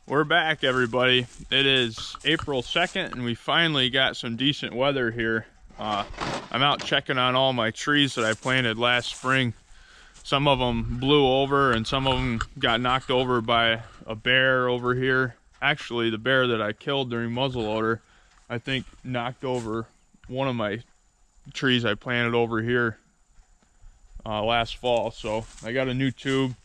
We're back, everybody. It is April 2nd and we finally got some decent weather here. I'm out checking on all my trees that I planted last spring. Some of them blew over and some of them got knocked over by a bear over here. Actually, the bear that I killed during muzzleloader, I think knocked over one of my trees I planted over here last fall. So I got a new tube.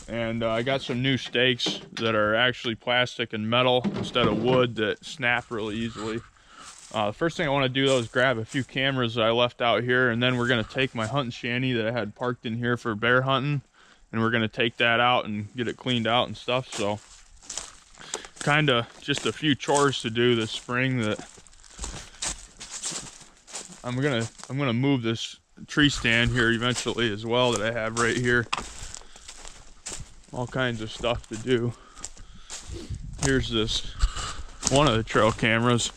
And I got some new stakes that are actually plastic and metal instead of wood that snap really easily. The first thing I want to do though is grab a few cameras that I left out here, and then we're going to take my hunting shanty that I had parked in here for bear hunting, and we're going to take that out and get it cleaned out and stuff. So kind of just a few chores to do this spring. That I'm gonna move this tree stand here eventually as well that I have right here. All kinds of stuff to do. Here's this one of the trail cameras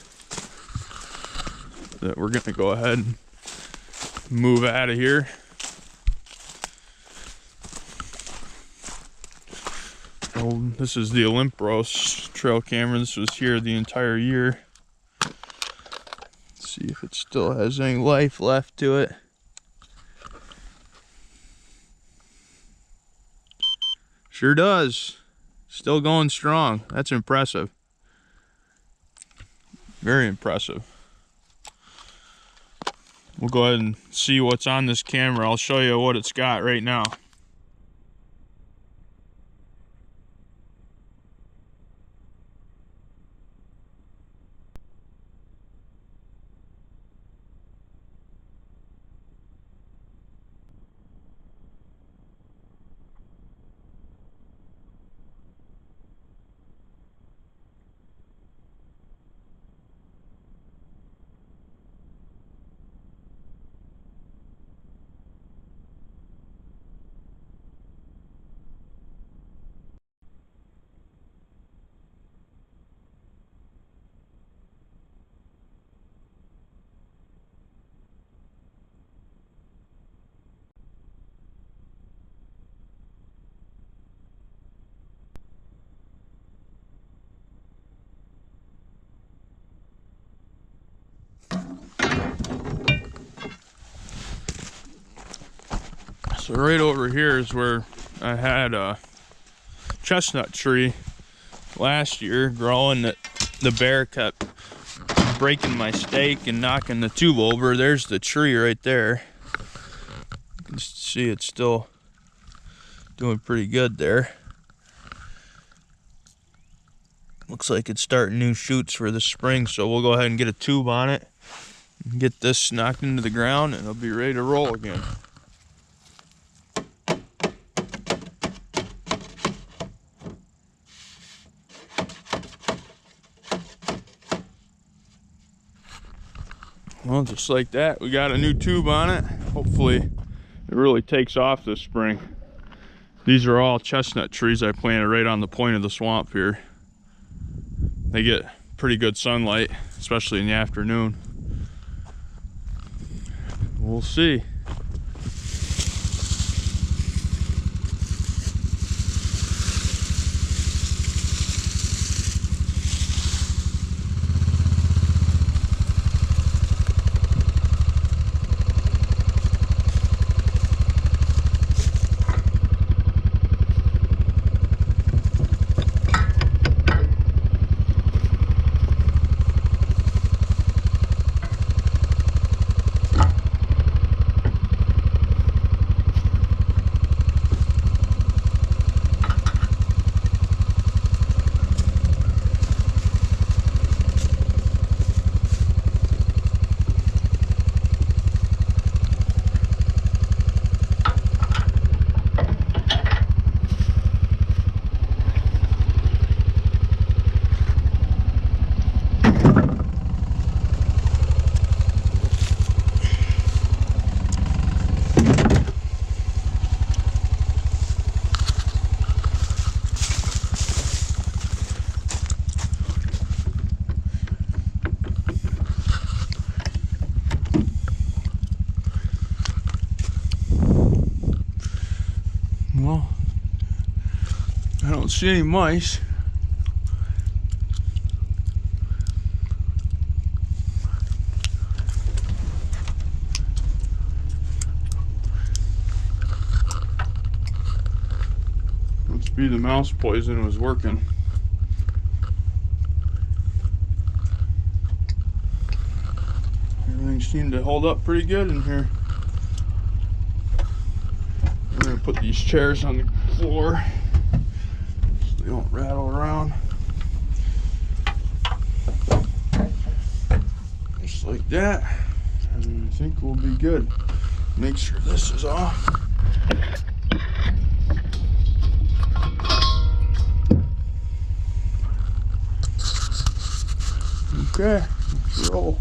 that we're gonna go ahead and move out of here. Oh, this is the Olympros trail camera. This was here the entire year. Let's see if it still has any life left to it. Sure does. Still going strong. That's impressive. Very impressive. We'll go ahead and see what's on this camera. I'll show you what it's got right now. So right over here is where I had a chestnut tree last year growing that the bear kept breaking my stake and knocking the tube over. There's the tree right there. You can see it's still doing pretty good there. Looks like it's starting new shoots for the spring, so we'll go ahead and get a tube on it and get this knocked into the ground and it'll be ready to roll again. Well, just like that, we got a new tube on it. Hopefully it really takes off this spring. These are all chestnut trees I planted right on the point of the swamp here. They get pretty good sunlight, especially in the afternoon. We'll see. Well, I don't see any mice. be the mouse poison was working. Everything seemed to hold up pretty good in here. We're gonna put these chairs on the floor so they don't rattle around. Just like that. And I think we'll be good. Make sure this is off. Okay, let's roll.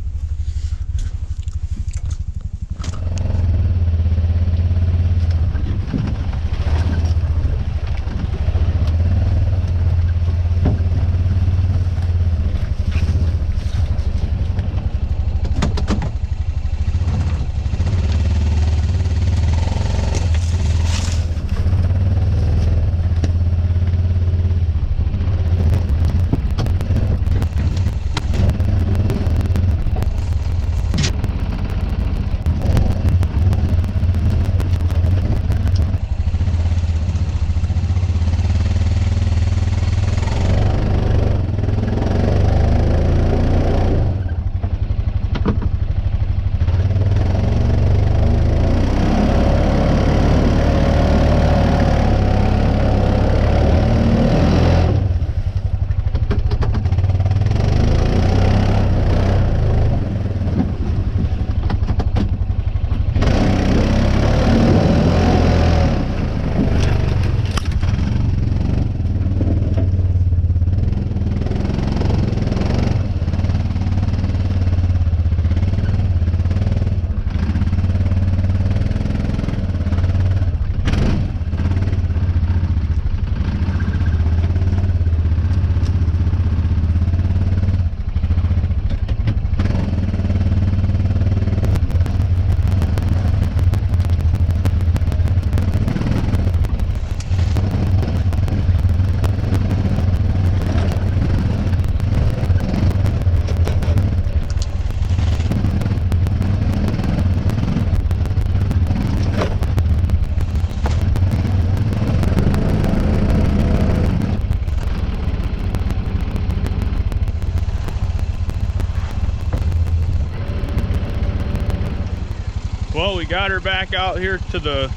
Well, we got her back out here to the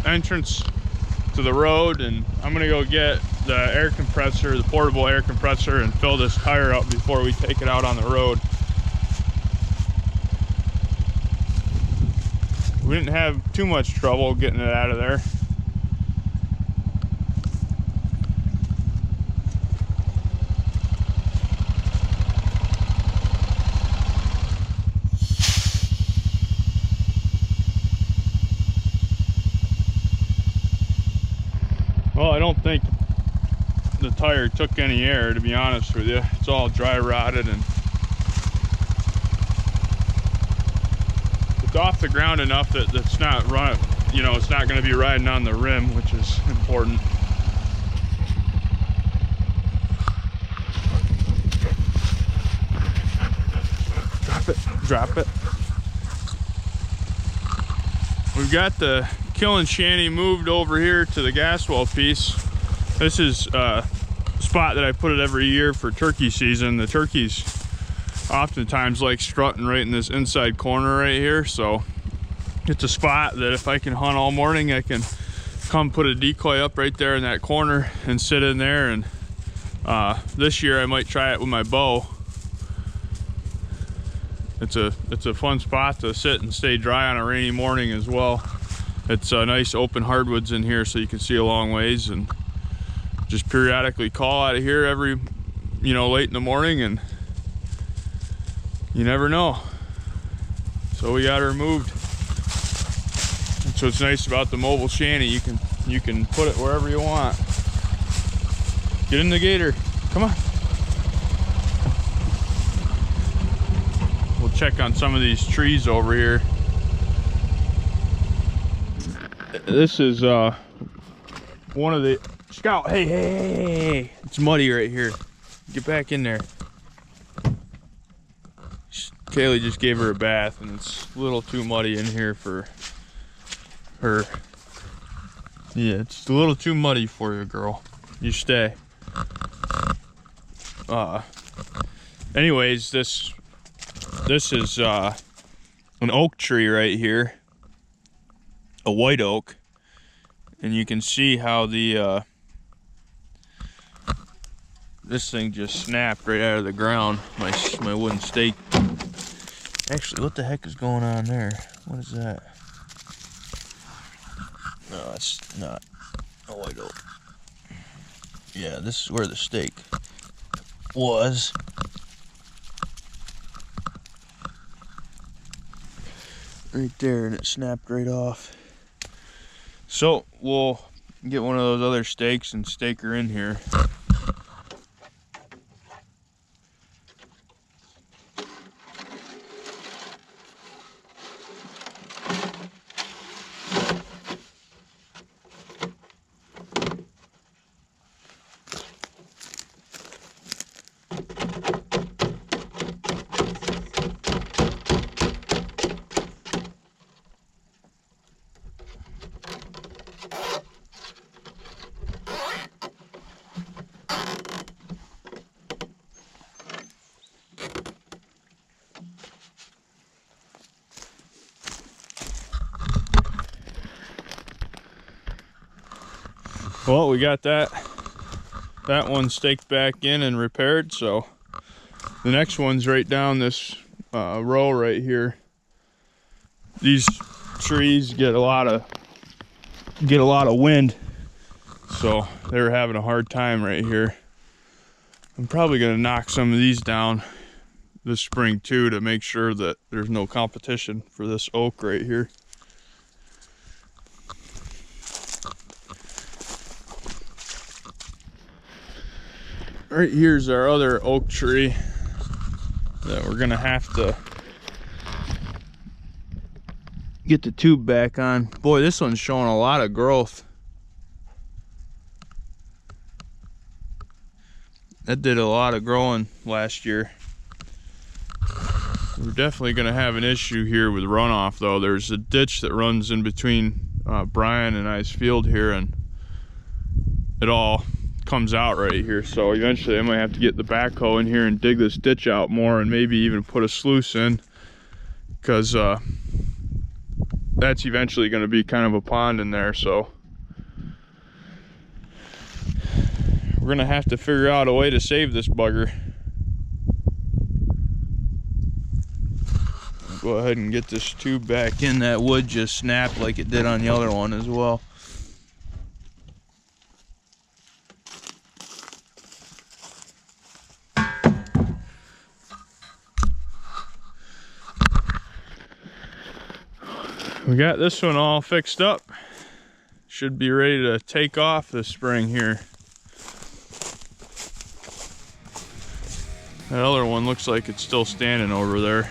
entrance to the road, and I'm gonna go get the air compressor, the portable air compressor, and fill this tire up before we take it out on the road. We didn't have too much trouble getting it out of there. Well, I don't think the tire took any air, to be honest with you. It's all dry rotted, and it's off the ground enough that it's not run, you know, it's not going to be riding on the rim, which is important. Drop it. We've got the killing shanty moved over here to the gas well piece. This is a spot that I put it every year for turkey season. The turkeys oftentimes like strutting right in this inside corner right here, so it's a spot that if I can hunt all morning, I can come put a decoy up right there in that corner and sit in there. And this year I might try it with my bow. It's a fun spot to sit and stay dry on a rainy morning as well. It's nice open hardwoods in here, so you can see a long ways, and just periodically call out of here every, you know, late in the morning, and you never know. So we got her moved. That's what's nice about the mobile shanty. You can put it wherever you want. Get in the gator. Come on. We'll check on some of these trees over here. This is one of the Scout. Hey, it's muddy right here. Get back in there. Kaylee just gave her a bath, and it's a little too muddy in here for her Yeah, it's a little too muddy for you, girl. You stay. Anyways, this is an oak tree right here, a white oak, and you can see how the this thing just snapped right out of the ground. My wooden stake. Actually, what the heck is going on there? What is that? No, it's not a white oak. Yeah, this is where the stake was. Right there, and it snapped right off. So we'll get one of those other stakes and stake her in here. Well, we got that one staked back in and repaired, so the next one's right down this row right here. These trees get a lot of wind, so they were having a hard time right here. I'm probably gonna knock some of these down this spring too, to make sure that there's no competition for this oak right here. Right here's our other oak tree that we're gonna have to get the tube back on. Boy, this one's showing a lot of growth. That did a lot of growing last year. We're definitely gonna have an issue here with runoff though. There's a ditch that runs in between Brian and I's field here, and it all comes out right here, so eventually I might have to get the backhoe in here and dig this ditch out more, and maybe even put a sluice in, because that's eventually going to be kind of a pond in there. So we're gonna have to figure out a way to save this bugger. Go ahead and get this tube back in. That wood just snapped like it did on the other one as well. We got this one all fixed up. Should be ready to take off this spring here. That other one looks like it's still standing over there.